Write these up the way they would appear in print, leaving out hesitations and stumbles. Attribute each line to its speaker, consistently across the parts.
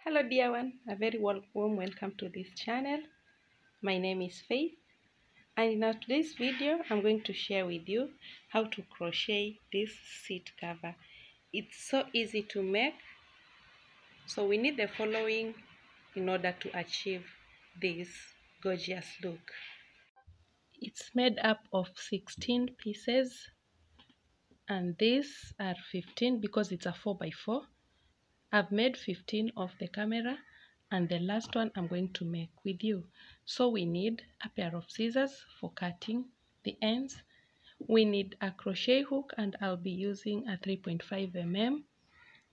Speaker 1: Hello dear one, a very warm welcome to this channel. My name is Faith, and in today's video I'm going to share with you how to crochet this seat cover. It's so easy to make, so we need the following in order to achieve this gorgeous look. It's made up of 16 pieces, and these are 15 because it's a 4x4. I've made 15 of the camera, and the last one I'm going to make with you. So we need a pair of scissors for cutting the ends. We need a crochet hook, and I'll be using a 3.5 mm.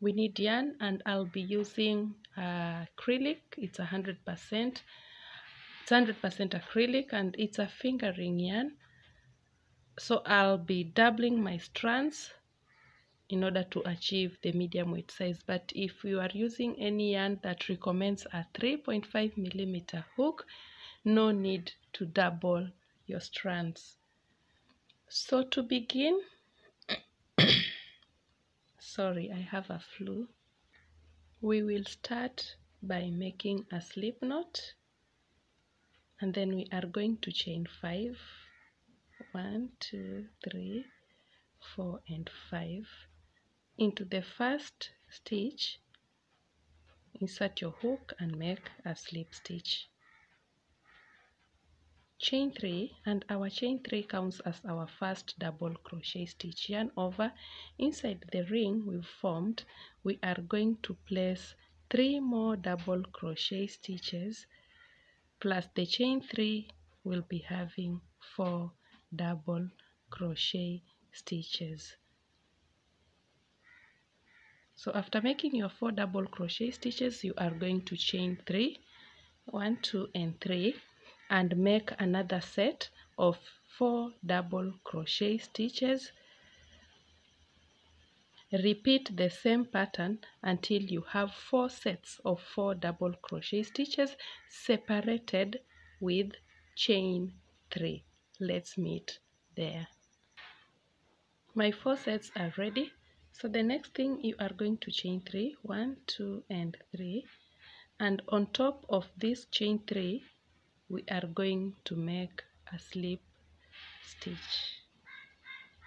Speaker 1: We need yarn, and I'll be using acrylic. It's 100%. It's 100% acrylic, and it's a fingering yarn. So I'll be doubling my strands in order to achieve the medium weight size. But if you are using any yarn that recommends a 3.5 mm hook, no need to double your strands. So to begin, sorry, I have a flu. We will start by making a slip knot, and then we are going to chain 5. 1, 2, 3, 4, and 5. Into the first stitch, insert your hook and make a slip stitch. Chain 3, and our chain 3 counts as our first double crochet stitch. Yarn over. Inside the ring we've formed, we are going to place 3 more double crochet stitches, plus the chain 3 will be having 4 double crochet stitches. So after making your 4 double crochet stitches, you are going to chain 3, 1, 2, and 3, and make another set of 4 double crochet stitches. Repeat the same pattern until you have 4 sets of 4 double crochet stitches separated with chain 3. Let's meet there. My 4 sets are ready. So the next thing, you are going to chain 3, 1, 2, and 3, and on top of this chain 3 we are going to make a slip stitch.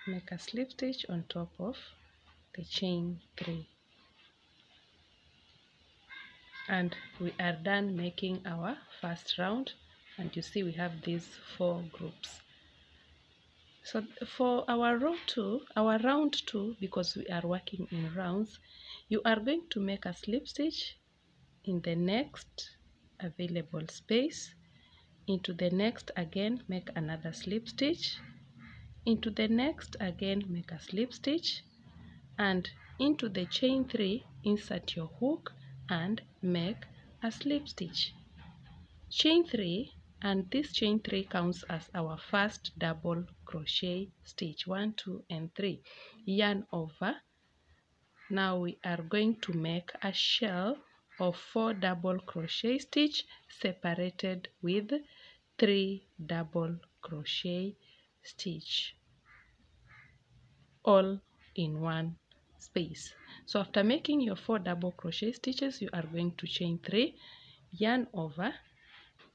Speaker 1: Make a slip stitch on top of the chain 3, and we are done making our first round. And you see we have these 4 groups. So for our round 2, because we are working in rounds, you are going to make a slip stitch in the next available space. Into the next again, make another slip stitch. Into the next again, make a slip stitch, and into the chain 3 insert your hook and make a slip stitch. Chain 3, and this chain 3 counts as our first double crochet stitch. 1, 2, and 3. Yarn over. Now we are going to make a shell of 4 double crochet stitch separated with 3 double crochet stitch, all in one space. So after making your 4 double crochet stitches, you are going to chain 3, yarn over.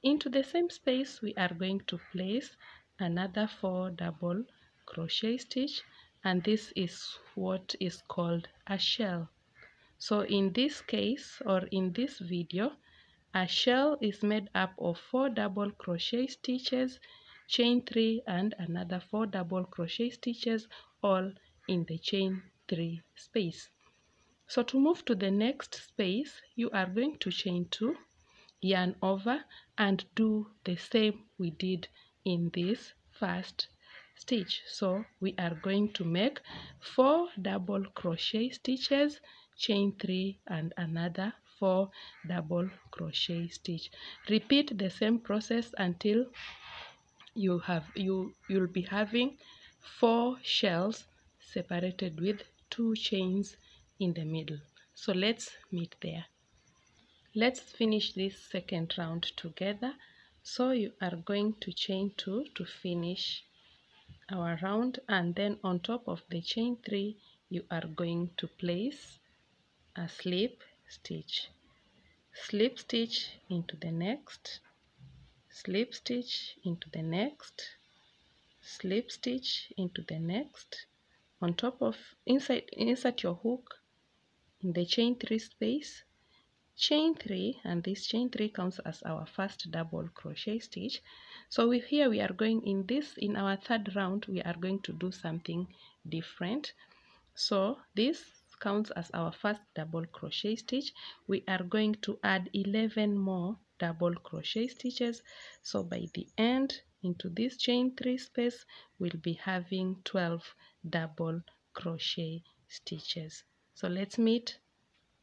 Speaker 1: Into the same space we are going to place another 4 double crochet stitch, and this is what is called a shell. So in this case, or in this video, a shell is made up of 4 double crochet stitches, chain 3, and another 4 double crochet stitches, all in the chain 3 space. So to move to the next space, you are going to chain 2, yarn over, and do the same we did in this first stitch. So we are going to make 4 double crochet stitches, chain 3, and another 4 double crochet stitch. Repeat the same process until you'll be having 4 shells separated with 2 chains in the middle. So let's meet there. Let's finish this second round together. So you are going to chain 2 to finish our round, and then on top of the chain 3 you are going to place a slip stitch. slip stitch into the next, slip stitch into the next, slip stitch into the next. On top of insert your hook in the chain 3 space, chain 3, and this chain 3 counts as our first double crochet stitch. So here we are going in our third round, we are going to do something different. So this counts as our first double crochet stitch. We are going to add 11 more double crochet stitches. So by the end, into this chain 3 space, we'll be having 12 double crochet stitches. So let's meet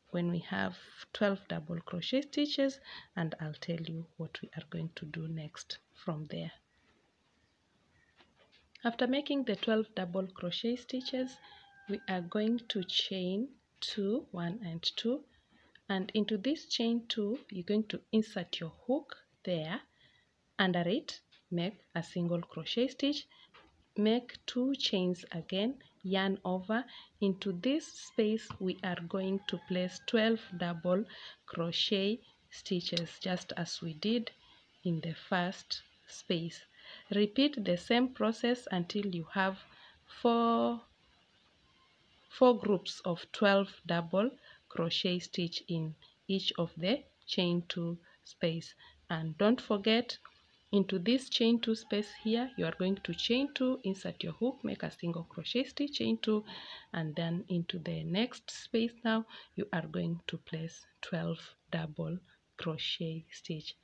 Speaker 1: when we have 12 double crochet stitches, and I'll tell you what we are going to do next from there. After making the 12 double crochet stitches, we are going to chain 2, 1 and 2, and into this chain 2 you're going to insert your hook there. Under it, make a single crochet stitch, make 2 chains again, yarn over. Into this space we are going to place 12 double crochet stitches, just as we did in the first space. Repeat the same process until you have four groups of 12 double crochet stitch in each of the chain 2 space. And don't forget, into this chain 2 space here, you are going to chain 2, insert your hook, make a single crochet stitch, chain 2, and then into the next space now you are going to place 12 double crochet stitch.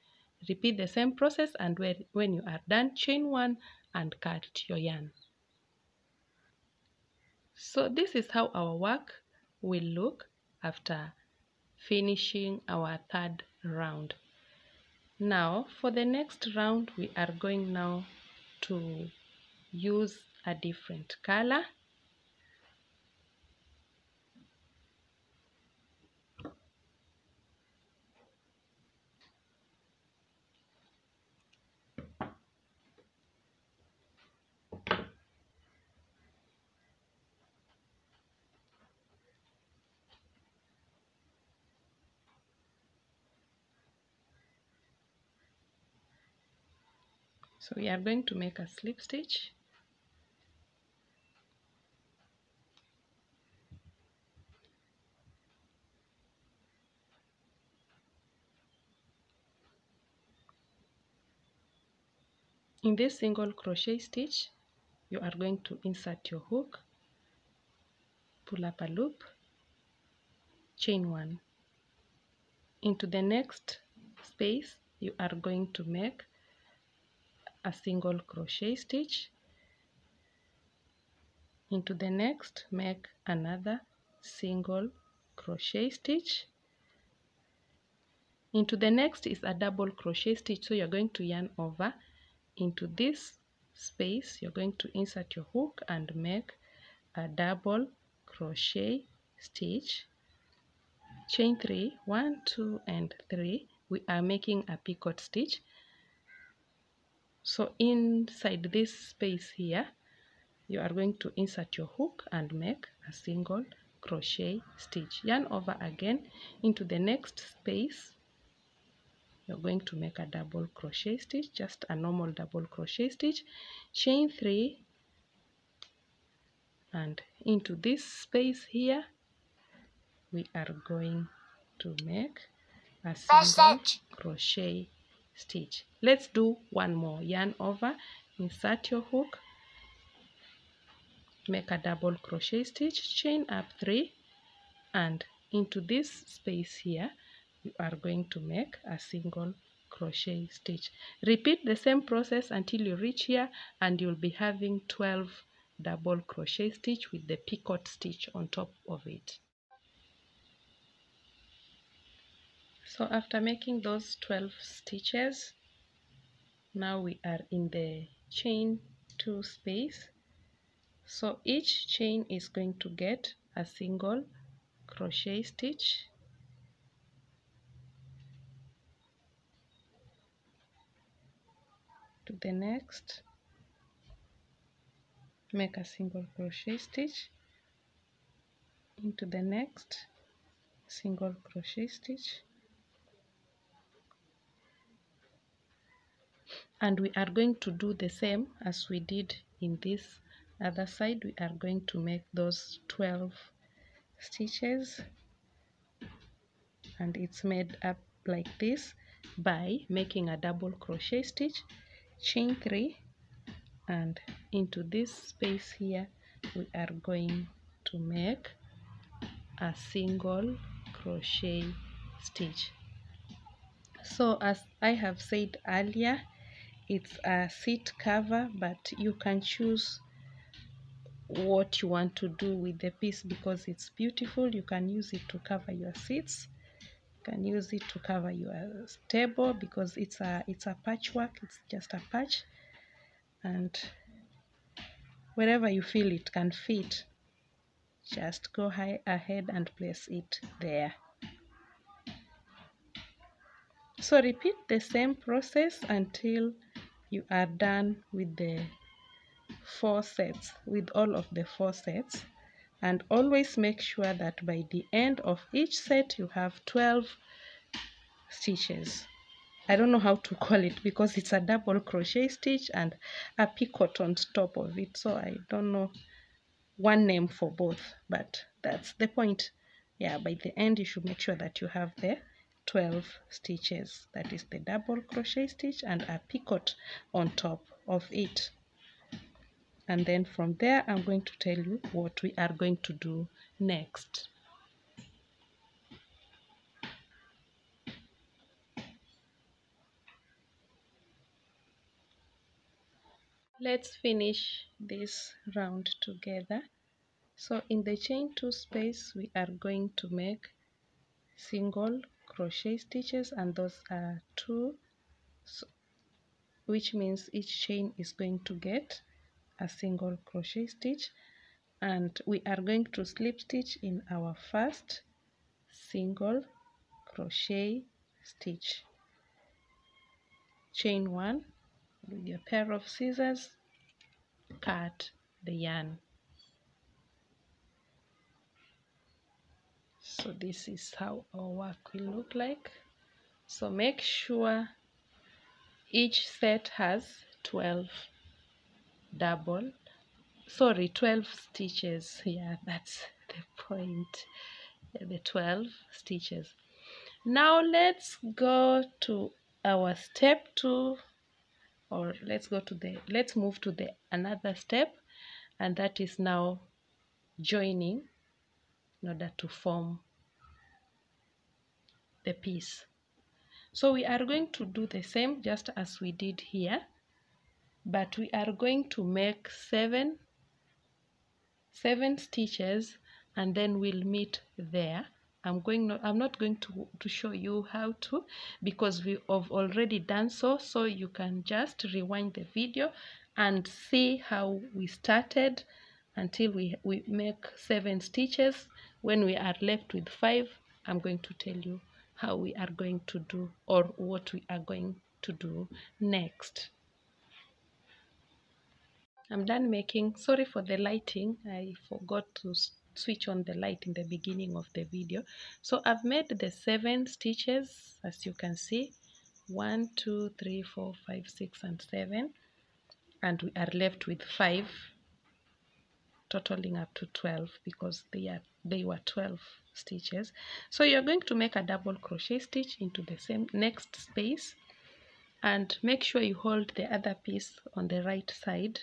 Speaker 1: Repeat the same process, and when you are done, chain 1 and cut your yarn. So this is how our work will look after finishing our third round. Now for the next round, we are going now to use a different color. So we are going to make a slip stitch. In this single crochet stitch, you are going to insert your hook, pull up a loop, chain 1. Into the next space, you are going to make a single crochet stitch. Into the next, make another single crochet stitch. Into the next is a double crochet stitch, so you're going to yarn over. Into this space, you're going to insert your hook and make a double crochet stitch, chain 3, 1, 2 and 3. We are making a picot stitch. So inside this space here, you are going to insert your hook and make a single crochet stitch, yarn over again. Into the next space, you're going to make a double crochet stitch, just a normal double crochet stitch, chain 3, and into this space here we are going to make a single crochet stitch. Let's do one more. Yarn over, insert your hook, make a double crochet stitch, chain up 3, and into this space here you are going to make a single crochet stitch. Repeat the same process until you reach here, and you'll be having 12 double crochet stitch with the picot stitch on top of it. So after making those 12 stitches, now we are in the chain 2 space. So each chain is going to get a single crochet stitch. To the next, make a single crochet stitch. Into the next, single crochet stitch. And we are going to do the same as we did in this other side. We are going to make those 12 stitches, and it's made up like this by making a double crochet stitch, chain 3, and into this space here we are going to make a single crochet stitch. So as I have said earlier, it's a seat cover, but you can choose what you want to do with the piece because it's beautiful. You can use it to cover your seats, you can use it to cover your table because it's a patchwork, it's just a patch, and wherever you feel it can fit, just go ahead and place it there. So repeat the same process until you are done with the 4 sets, with all of the 4 sets, and always make sure that by the end of each set you have 12 stitches. I don't know how to call it because it's a double crochet stitch and a picot on top of it, so I don't know one name for both, but that's the point. Yeah, by the end you should make sure that you have the 12 stitches, that is the double crochet stitch and a picot on top of it. And then from there I'm going to tell you what we are going to do next. Let's finish this round together. So in the chain 2 space we are going to make single crochet stitches, and those are 2, so, which means each chain is going to get a single crochet stitch, and we are going to slip stitch in our first single crochet stitch, chain 1 with your pair of scissors, cut the yarn. So this is how our work will look like. So make sure each set has 12 stitches. Yeah, that's the point. Yeah, the 12 stitches. Now let's go to our step 2, or let's move to the another step, and that is now joining in order to form the piece. So we are going to do the same just as we did here, but we are going to make seven stitches, and then we'll meet there. I'm not going to show you how to, because we have already done so you can just rewind the video and see how we started until we make 7 stitches. When we are left with 5, I'm going to tell you how we are going to do, or what we are going to do next. I'm done making. Sorry for the lighting, I forgot to switch on the light in the beginning of the video. So I've made the 7 stitches, as you can see, 1 2 3 4 5 6 and 7, and we are left with 5, totaling up to 12 because they were 12 stitches. So you're going to make a double crochet stitch into the same next space, and make sure you hold the other piece on the right side.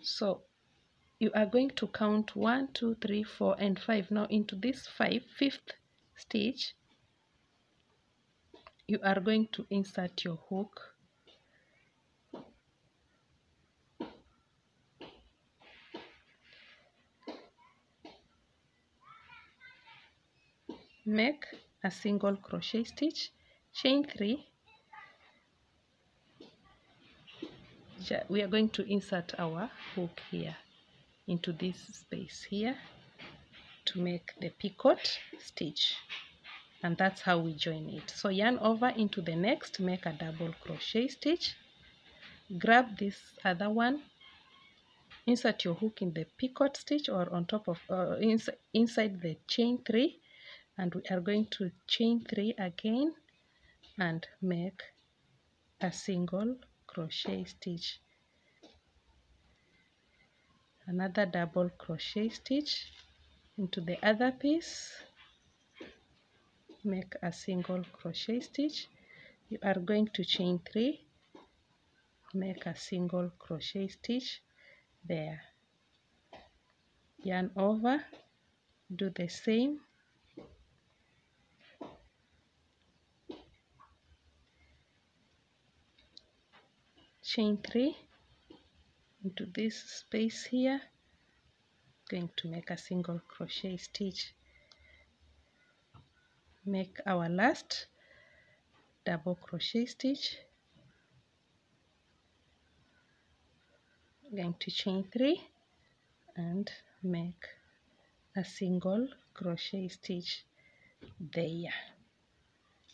Speaker 1: So you are going to count 1 2 3 4 and 5. Now into this fifth stitch you are going to insert your hook, make a single crochet stitch, chain 3. We are going to insert our hook here into this space here to make the picot stitch, and that's how we join it. So yarn over into the next, make a double crochet stitch, grab this other one, insert your hook in the picot stitch or on top of inside the chain 3, and we are going to chain 3 again and make a single crochet stitch, another double crochet stitch into the other piece, make a single crochet stitch. You are going to chain 3, make a single crochet stitch there, yarn over, do the same, chain 3 into this space here, going to make a single crochet stitch, make our last double crochet stitch, going to chain 3 and make a single crochet stitch there.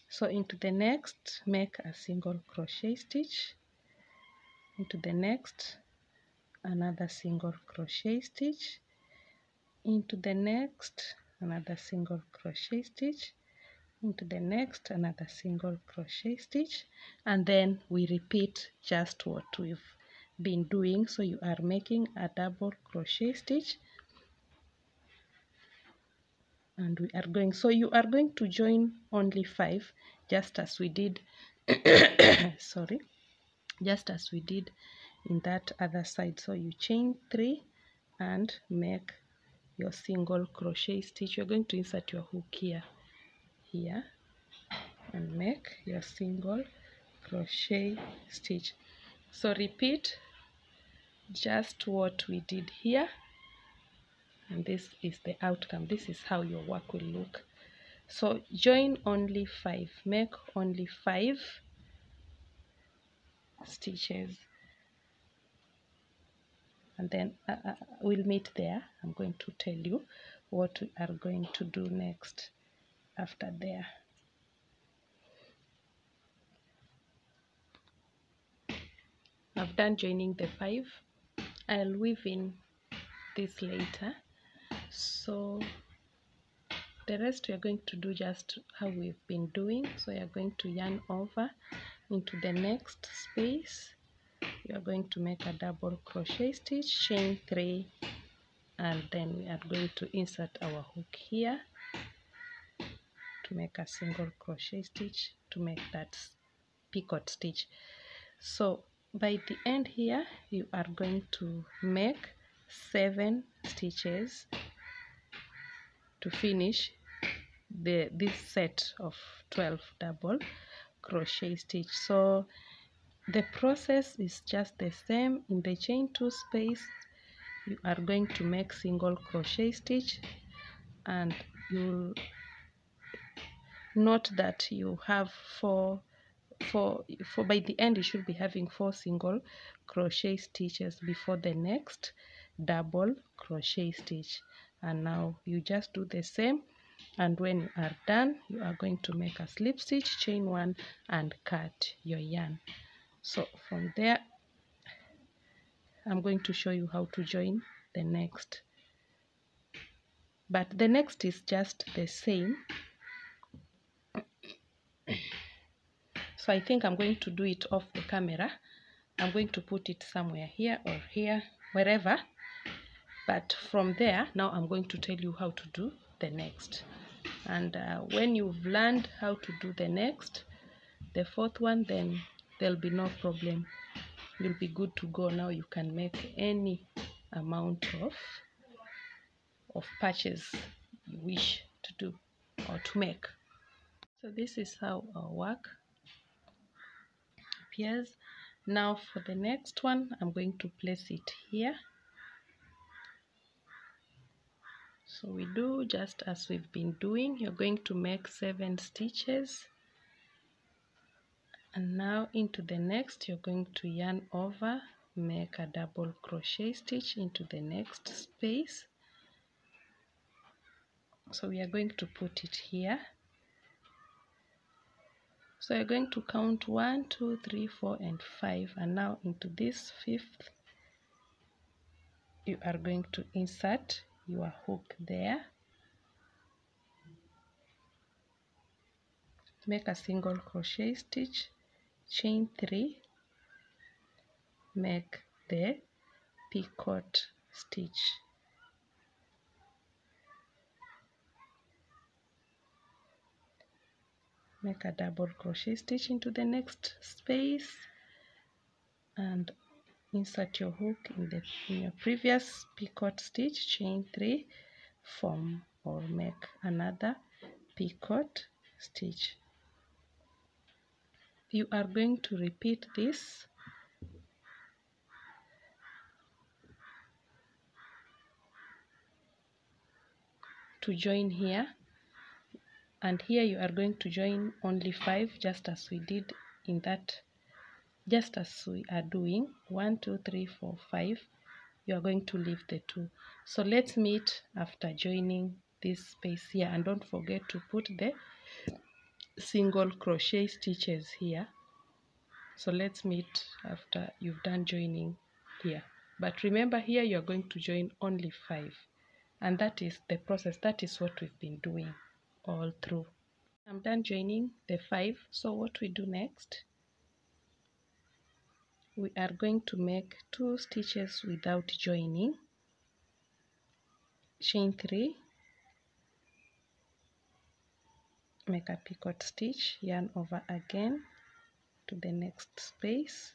Speaker 1: So into the next, make a single crochet stitch, into the next another single crochet stitch, into the next another single crochet stitch, into the next another single crochet stitch, and then we repeat just what we've been doing. So you are making a double crochet stitch, and we are going, so you are going to join only 5, just as we did sorry, just as we did in that other side. So you chain 3 and make your single crochet stitch. You're going to insert your hook here and make your single crochet stitch. So repeat just what we did here, and this is the outcome. This is how your work will look. So join only 5, make only 5 stitches, and then we'll meet there. I'm going to tell you what we are going to do next after there. I've done joining the 5. I'll weave in this later. So the rest we are going to do just how we've been doing. So you are going to yarn over into the next space. You are going to make a double crochet stitch, chain 3, and then we are going to insert our hook here to make a single crochet stitch to make that picot stitch. So by the end here you are going to make 7 stitches to finish this set of 12 double crochet stitch. So the process is just the same. In the chain 2 space you are going to make single crochet stitch, and you'll note that you have 4 by the end you should be having 4 single crochet stitches before the next double crochet stitch. And now you just do the same, and when you are done you are going to make a slip stitch, chain 1, and cut your yarn. So from there I'm going to show you how to join the next, but the next is just the same. So I think I'm going to do it off the camera. I'm going to put it somewhere here or here, wherever. But from there, now I'm going to tell you how to do the next. And when you've learned how to do the next, the 4th one, then there'll be no problem. You'll be good to go. Now you can make any amount of patches you wish to do or to make. So this is how our work appears. Now for the next one, I'm going to place it here. So we do just as we've been doing. You're going to make 7 stitches, and now into the next you're going to yarn over, make a double crochet stitch into the next space. So we are going to put it here. So you're going to count 1, 2, 3, 4, and 5, and now into this 5th you are going to insert your hook there, make a single crochet stitch chain 3, make the picot stitch. Make a double crochet stitch into the next space and insert your hook in your previous picot stitch, chain 3, form or make another picot stitch. You are going to repeat this to join here, and here you are going to join only 5, just as we did in that, just as we are doing 1 2 3 4 5. You are going to leave the 2. So let's meet after joining this space here, and don't forget to put the single crochet stitches here. So let's meet after you've done joining here, but remember here you are going to join only 5, and that is the process. That is what we've been doing all through. I'm done joining the 5. So what we do next, we are going to make 2 stitches without joining, chain 3, make a picot stitch, yarn over again to the next space,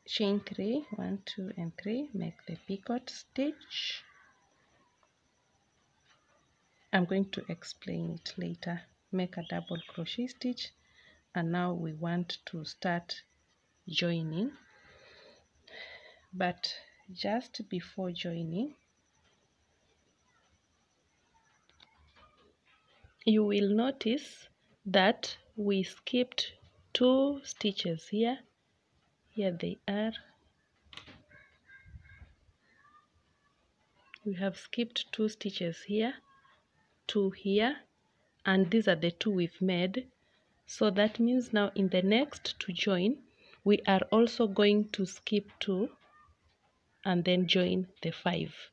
Speaker 1: chain 3, 1 2 and 3, make the picot stitch. I'm going to explain it later. Make a double crochet stitch, and now we want to start joining. But just before joining, you will notice that we skipped 2 stitches here. Here they are. We have skipped 2 stitches here, 2 here, and these are the 2 we've made. So that means now in the next to join, we are also going to skip 2 and then join the 5.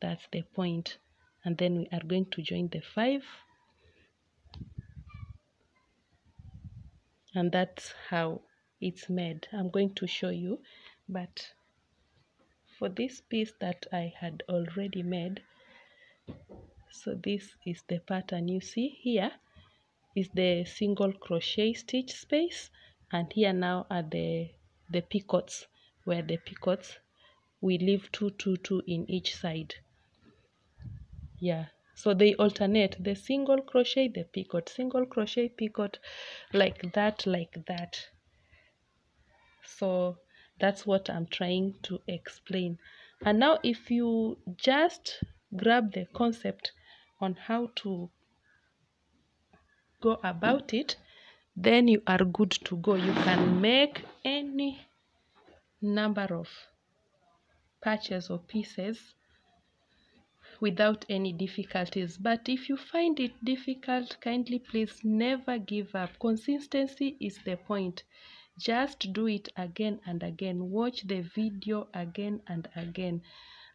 Speaker 1: That's the point. And then we are going to join the 5, and that's how it's made. I'm going to show you, but for this piece that I had already made, so this is the pattern. You see here is the single crochet stitch space, and here now are the picots, where the picots we leave 2 2 2 in each side. Yeah, so they alternate, the single crochet, the picot, single crochet, picot, like that, like that. So that's what I'm trying to explain. And now if you just grab the concept on how to go about it, then you are good to go. You can make any number of patches or pieces without any difficulties. But if you find it difficult, kindly please never give up. Consistency is the point. Just do it again and again. Watch the video again and again.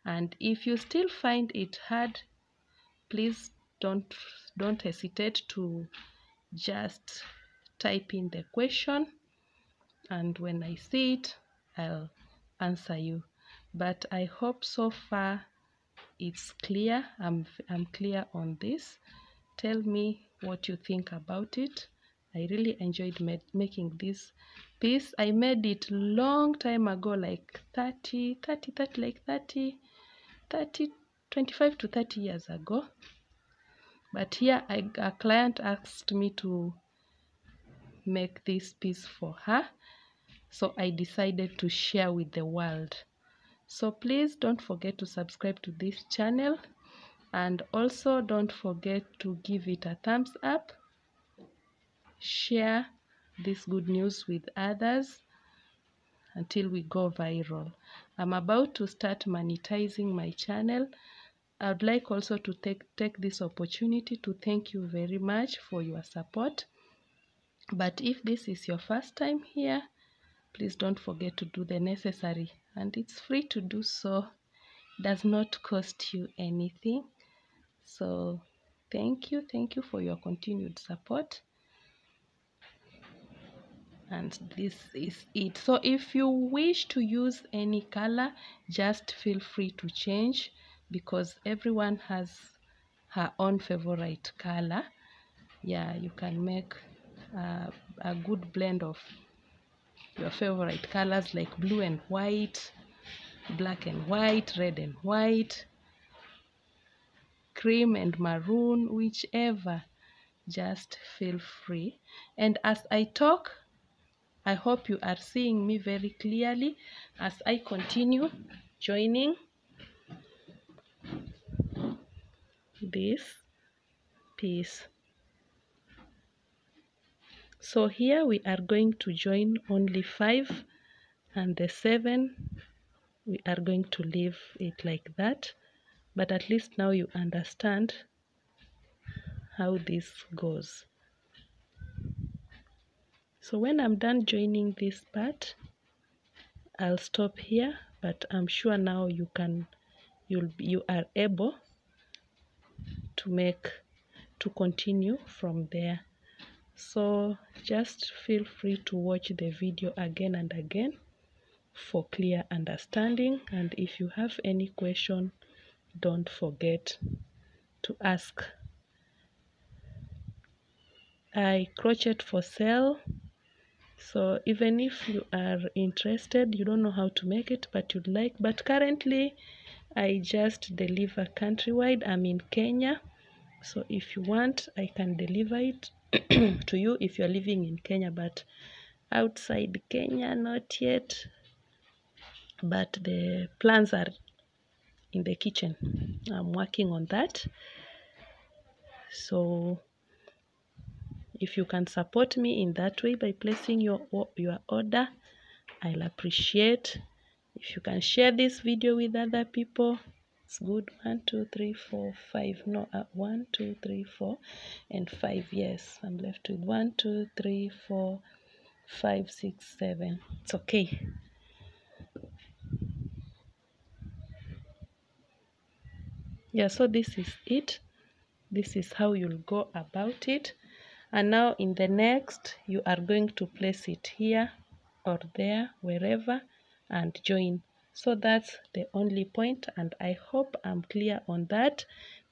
Speaker 1: And if you still find it hard, please don't hesitate to just type in the question, and when I see it, I'll answer you. But I hope so far it's clear. I'm clear on this. Tell me what you think about it. I really enjoyed making this piece. I made it long time ago, like 25 to 30 years ago. But here a client asked me to make this piece for her, so I decided to share with the world. So please don't forget to subscribe to this channel, and also don't forget to give it a thumbs up. Share this good news with others until we go viral. I'm about to start monetizing my channel. I would like also to take this opportunity to thank you very much for your support. But if this is your first time here, please don't forget to do the necessary, and it's free to do so. It does not cost you anything. So thank you for your continued support. and this is it. So if you wish to use any color, just feel free to change, because everyone has her own favorite color. Yeah, you can make a good blend of your favorite colors, like blue and white, black and white, red and white, cream and maroon, whichever. Just feel free. And as I talk, I hope you are seeing me very clearly as I continue joining this piece. So here we are going to join only 5, and the 7 we are going to leave it like that. But at least now you understand how this goes. So when I'm done joining this part, I'll stop here, but I'm sure now you are able to continue from there. So just feel free to watch the video again and again for clear understanding, and if you have any question, don't forget to ask. I crochet for sale, so even if you are interested, you don't know how to make it but you'd like, but currently I just deliver countrywide. I'm in Kenya, so if you want, I can deliver it to you if you're living in Kenya, but outside Kenya, not yet. But the plans are in the kitchen. I'm working on that. So if you can support me in that way by placing your order, I'll appreciate. If you can share this video with other people, it's good. 1 2 3 4 5. No, 1 2 3 4 and 5. Yes, I'm left with 1 2 3 4 5 6 7. It's okay. Yeah, so this is it. This is how you'll go about it. And now in the next, you are going to place it here or there, wherever, and join. So that's the only point, and I hope I'm clear on that.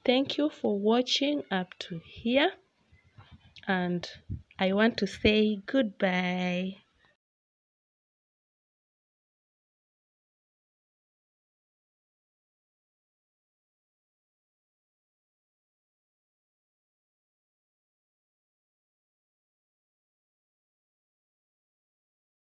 Speaker 1: Thank you for watching up to here, and I want to say goodbye.